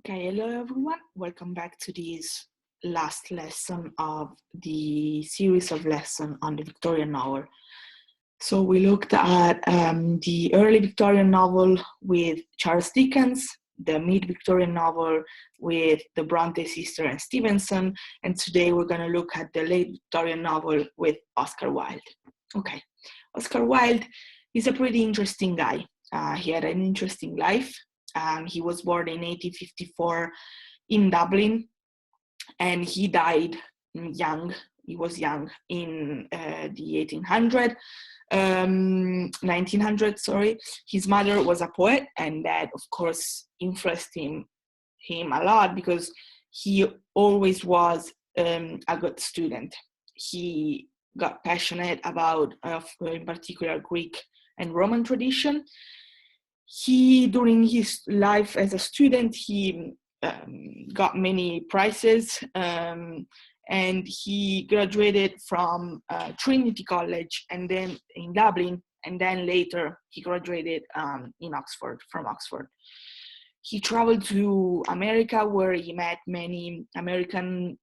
Okay, hello everyone. Welcome back to this last lesson of the series of lessons on the Victorian novel. So we looked at the early Victorian novel with Charles Dickens, the mid-Victorian novel with the Bronte sister and Stevenson, and today we're going to look at the late Victorian novel with Oscar Wilde. Okay, Oscar Wilde is a pretty interesting guy. He had an interesting life. He was born in 1854 in Dublin, and he died young. He was young in the 1900. His mother was a poet, and that, of course, influenced him a lot because he always was a good student. He got passionate about, in particular, Greek and Roman tradition. During his life as a student, he got many prizes, and he graduated from Trinity College and then in Dublin, and then later he graduated from Oxford. He traveled to America where he met many American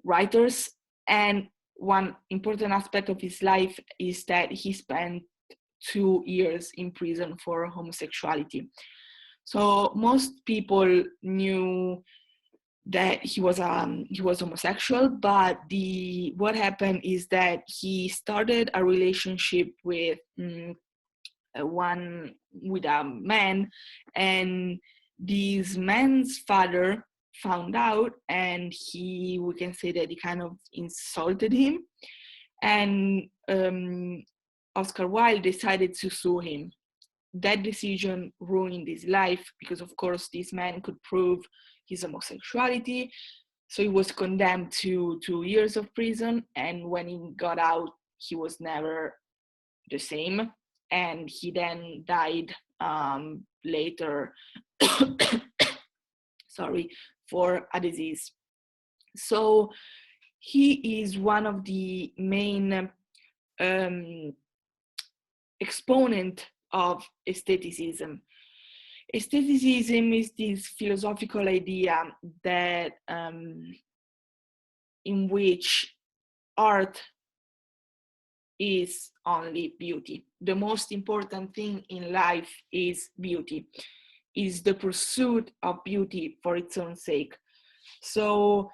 writers, and one important aspect of his life is that he spent 2 years in prison for homosexuality. So most people knew that he was homosexual, but what happened is that he started a relationship with a man, and this man's father found out, and we can say that he kind of insulted him, and Oscar Wilde decided to sue him. That decision ruined his life because, of course, this man could prove his homosexuality. So he was condemned to 2 years of prison. And when he got out, he was never the same. And he then died later, for a disease. So he is one of the main exponent of aestheticism. Aestheticism is this philosophical idea that in which art is only beauty. The most important thing in life is beauty, is the pursuit of beauty for its own sake. So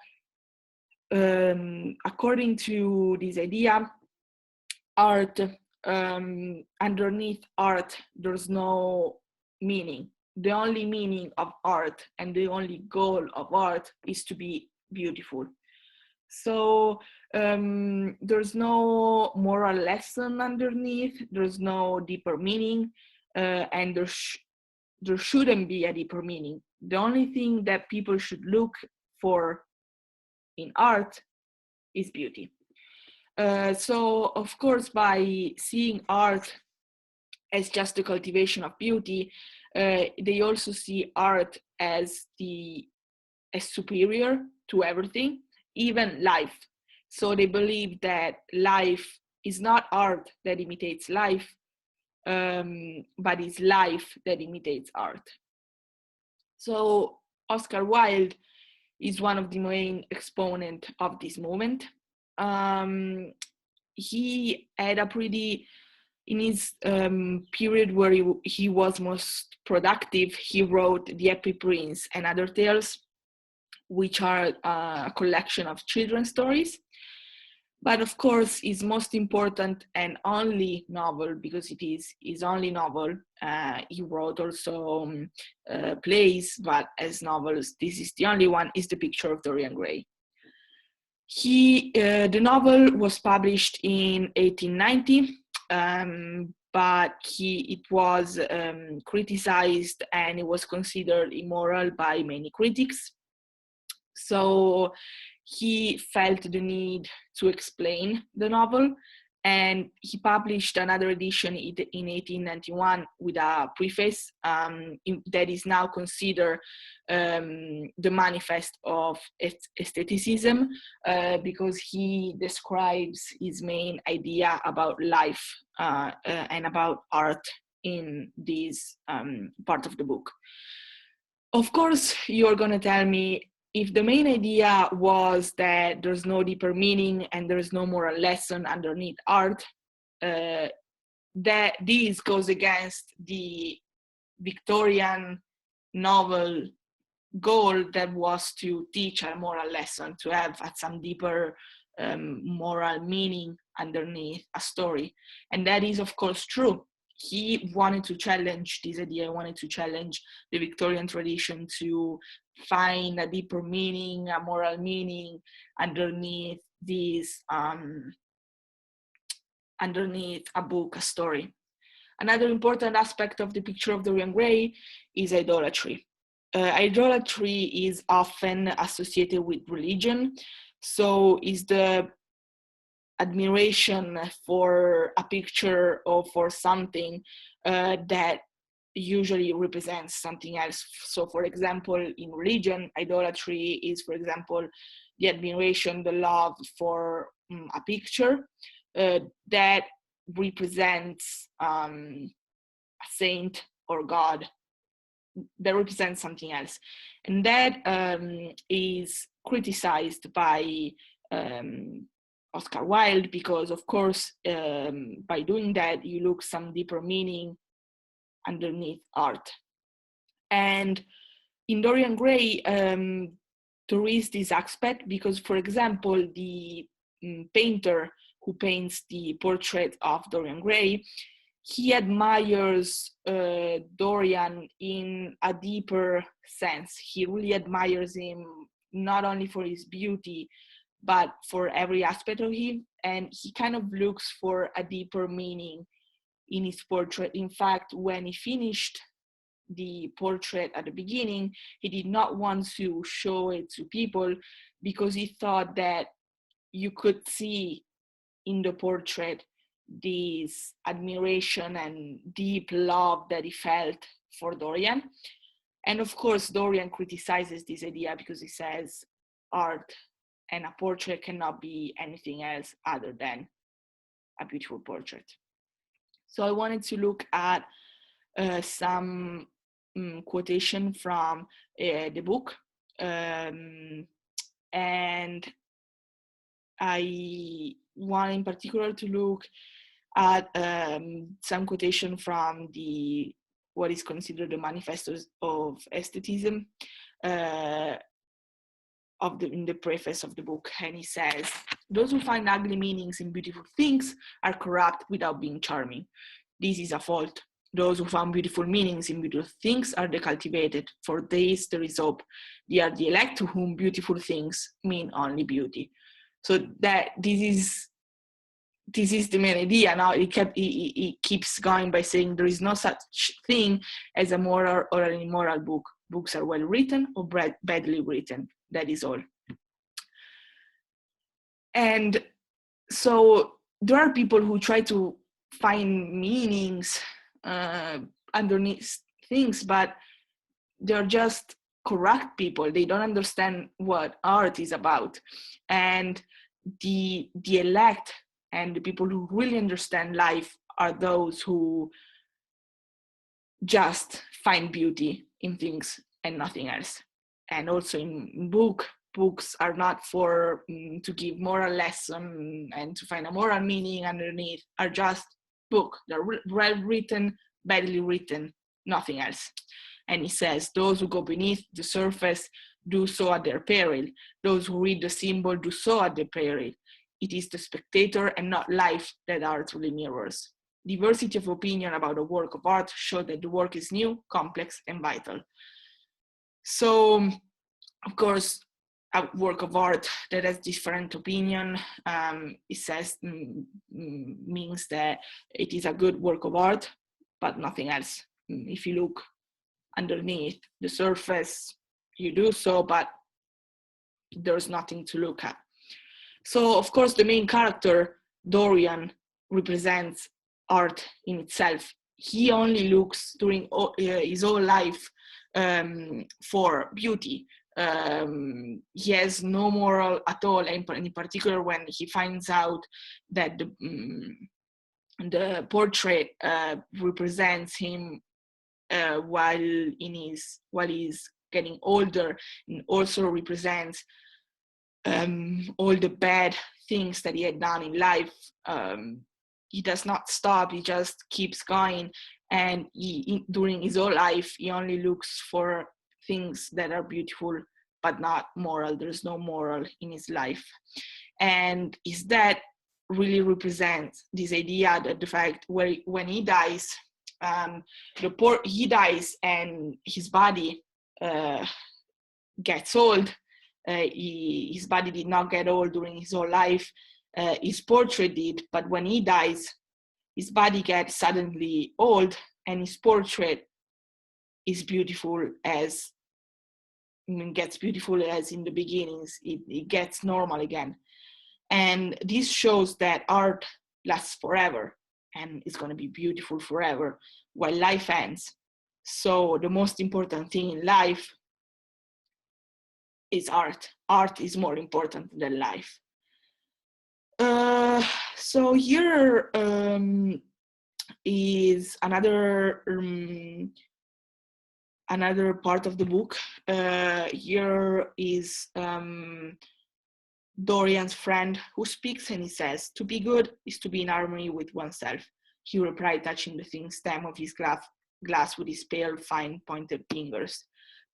according to this idea, art, underneath art, there's no meaning. The only meaning of art and the only goal of art is to be beautiful. So there's no moral lesson underneath, there's no deeper meaning, and there shouldn't be a deeper meaning. The only thing that people should look for in art is beauty. So, of course, by seeing art as just the cultivation of beauty, they also see art as superior to everything, even life. So they believe that life is not art that imitates life, but it's life that imitates art. So Oscar Wilde is one of the main exponents of this movement. He had in his period where he was most productive, he wrote The Happy Prince and Other Tales, which are a collection of children's stories. But of course, his most important and only novel, because it is his only novel, he wrote also plays, but as novels, this is the only one, is The Picture of Dorian Gray. The novel was published in 1890, but it was criticized and it was considered immoral by many critics. So he felt the need to explain the novel, and he published another edition in 1891 with a preface that is now considered the Manifestos of Statism, because he describes his main idea about life and about art in this part of the book. Of course, you're going to tell me, if the main idea was that there's no deeper meaning and there's no moral lesson underneath art, that this goes against the Victorian novel goal that was to teach a moral lesson, to have some deeper moral meaning underneath a story. And that is, of course, true. He wanted to challenge this idea, wanted to challenge the Victorian tradition to find a deeper meaning, a moral meaning underneath this, underneath a book, a story. Another important aspect of the picture of Dorian Gray is idolatry. Idolatry is often associated with religion, so is the admiration for a picture or for something that usually represents something else. So, for example, in religion, idolatry is, for example, the admiration, the love for a picture that represents a saint or God, that represents something else. And that is criticized by Oscar Wilde, because, of course, by doing that, you look some deeper meaning underneath art. And in Dorian Gray, there is this aspect because, for example, the painter who paints the portrait of Dorian Gray, he admires Dorian in a deeper sense. He really admires him not only for his beauty, but for every aspect of him. And he kind of looks for a deeper meaning in his portrait. In fact, when he finished the portrait at the beginning, he did not want to show it to people because he thought that you could see in the portrait this admiration and deep love that he felt for Dorian. And of course, Dorian criticizes this idea because he says art and a portrait cannot be anything else other than a beautiful portrait. So I wanted to look at some quotation from the book, and I want in particular to look at some quotation from what is considered the Manifestos of Statism in the preface of the book. And he says, "Those who find ugly meanings in beautiful things are corrupt without being charming. This is a fault. Those who found beautiful meanings in beautiful things are the cultivated. For this there is hope. They are the elect to whom beautiful things mean only beauty." So that this is the main idea. Now he keeps going by saying there is no such thing as a moral or an immoral book. Books are well written or badly written. That is all. And so there are people who try to find meanings underneath things, but they're just corrupt people. They don't understand what art is about. And the elect and the people who really understand life are those who just find beauty in things and nothing else. And also in books are not for to give moral lesson and to find a moral meaning underneath, are just book. They're well written, badly written, nothing else. And he says, those who go beneath the surface do so at their peril. Those who read the symbol do so at their peril. It is the spectator and not life that art really mirrors. Diversity of opinion about a work of art show that the work is new, complex, and vital. So, of course, a work of art that has different opinion, it says, means that it is a good work of art, but nothing else. If you look underneath the surface, you do so, but there's nothing to look at. So, of course, the main character, Dorian, represents art in itself. He only looks during his whole life for beauty. He has no moral at all, and in particular when he finds out that the portrait represents him while he's getting older, and also represents all the bad things that he had done in life. He does not stop, he just keeps going, and during his whole life he only looks for things that are beautiful but not moral. There's no moral in his life. And his death really represents this idea that the fact when he dies, he dies and his body gets old. His body did not get old during his whole life. His portrait did, but when he dies, his body gets suddenly old, and his portrait is beautiful as gets beautiful as in the beginnings. It gets normal again, and this shows that art lasts forever and it's going to be beautiful forever while life ends. So the most important thing in life is art. Art is more important than life. So here is another part of the book. Here is Dorian's friend who speaks, and he says, "To be good is to be in harmony with oneself," he replied, touching the thin stem of his glass with his pale, fine, pointed fingers.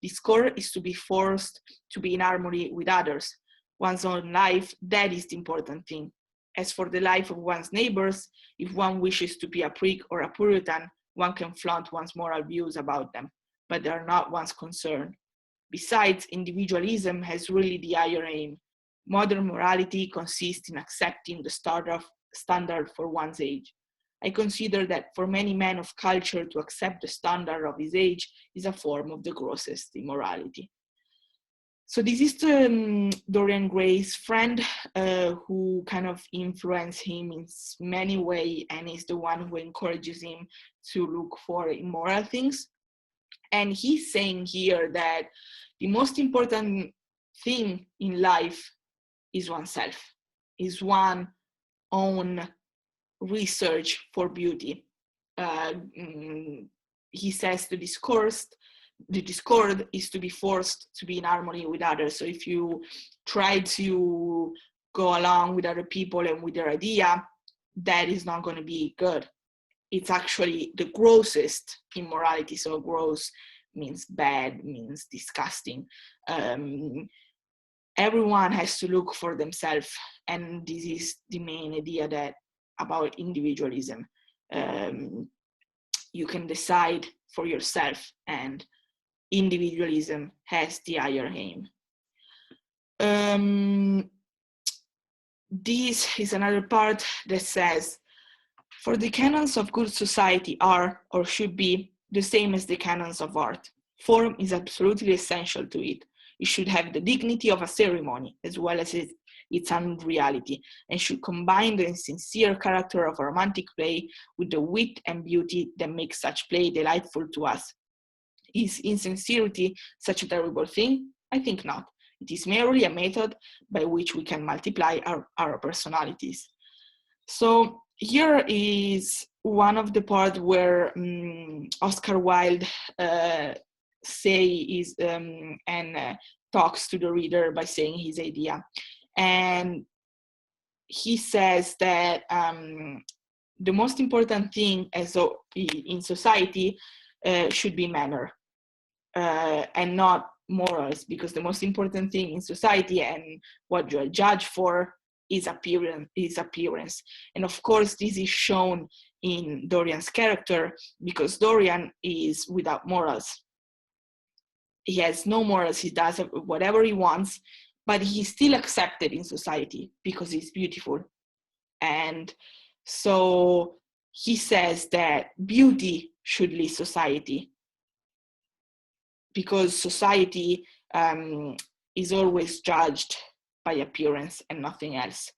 "Discord is to be forced to be in harmony with others. One's own life, that is the important thing. As for the life of one's neighbors, if one wishes to be a prick or a Puritan, one can flaunt one's moral views about them, but they are not one's concern. Besides, individualism has really the higher aim. Modern morality consists in accepting the standard for one's age. I consider that for many men of culture to accept the standard of his age is a form of the grossest immorality." So this is Dorian Gray's friend who kind of influenced him in many ways, and is the one who encourages him to look for immoral things. And he's saying here that the most important thing in life is oneself, is one's own research for beauty. He says the discord is to be forced to be in harmony with others. So if you try to go along with other people and with their idea, that is not going to be good. It's actually the grossest immorality. So gross means bad, means disgusting. Everyone has to look for themselves, and this is the main idea about individualism. You can decide for yourself, and individualism has the higher aim. This is another part that says, "For the canons of good society are, or should be, the same as the canons of art. Form is absolutely essential to it. It should have the dignity of a ceremony, as well as its unreality, and should combine the sincere character of a romantic play with the wit and beauty that makes such play delightful to us. Is insincerity such a terrible thing? I think not. It is merely a method by which we can multiply our personalities." So here is one of the parts where Oscar Wilde talks to the reader by saying his idea. And he says that the most important thing in society should be manner and not morals, because the most important thing in society and what you are judged for is appearance. And of course, this is shown in Dorian's character, because Dorian is without morals. He has no morals, he does whatever he wants, but he's still accepted in society because he's beautiful. And so he says that beauty should lead society, because society is always judged by appearance and nothing else.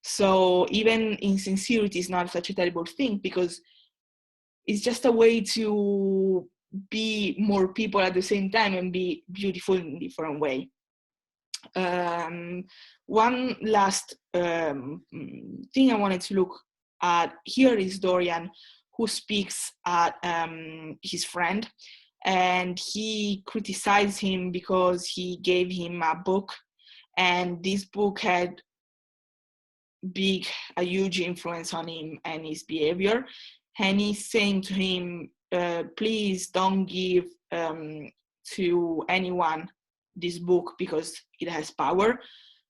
So even insincerity is not such a terrible thing, because it's just a way to be more people at the same time and be beautiful in a different way. One last thing I wanted to look at here is Dorian, who speaks at his friend, and he criticized him because he gave him a book, and this book had a huge influence on him and his behavior. And he's saying to him, please don't give to anyone this book because it has power.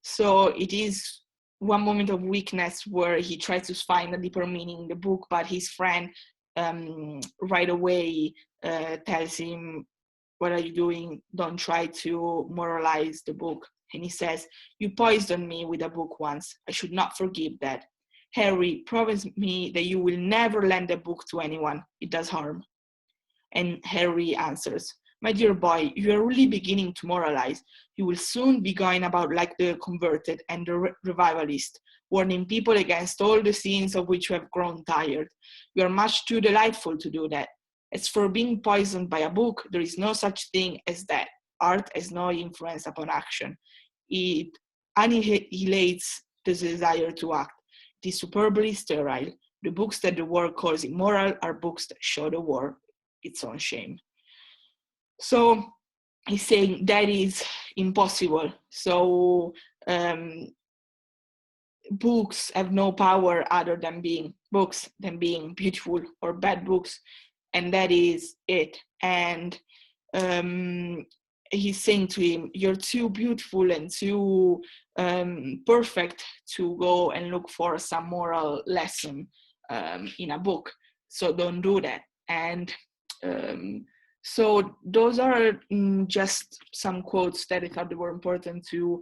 So it is one moment of weakness where he tries to find a deeper meaning in the book, but his friend right away tells him, what are you doing? Don't try to moralize the book. And he says, you poisoned me with a book once. I should not forgive that. Harry, promise me that you will never lend a book to anyone. It does harm. And Harry answers, my dear boy, you are really beginning to moralize. You will soon be going about like the converted and the revivalist, warning people against all the sins of which you have grown tired. You are much too delightful to do that. As for being poisoned by a book, there is no such thing as that. Art has no influence upon action. It annihilates the desire to act. It is superbly sterile. The books that the world calls immoral are books that show the world its own shame. So he's saying that is impossible. So books have no power other than being books, than being beautiful or bad books, and that is it. And he's saying to him, you're too beautiful and too perfect to go and look for some moral lesson in a book, so don't do that. And so those are just some quotes that I thought were important to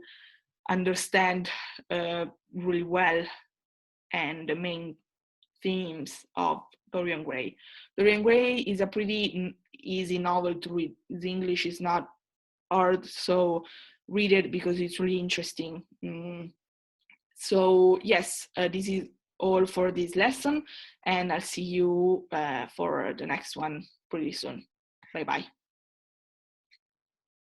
understand really well, and the main themes of Dorian Gray. Dorian Gray is a pretty easy novel to read. The English is not hard, so read it because it's really interesting. So yes, this is all for this lesson, and I'll see you for the next one pretty soon. Bye-bye.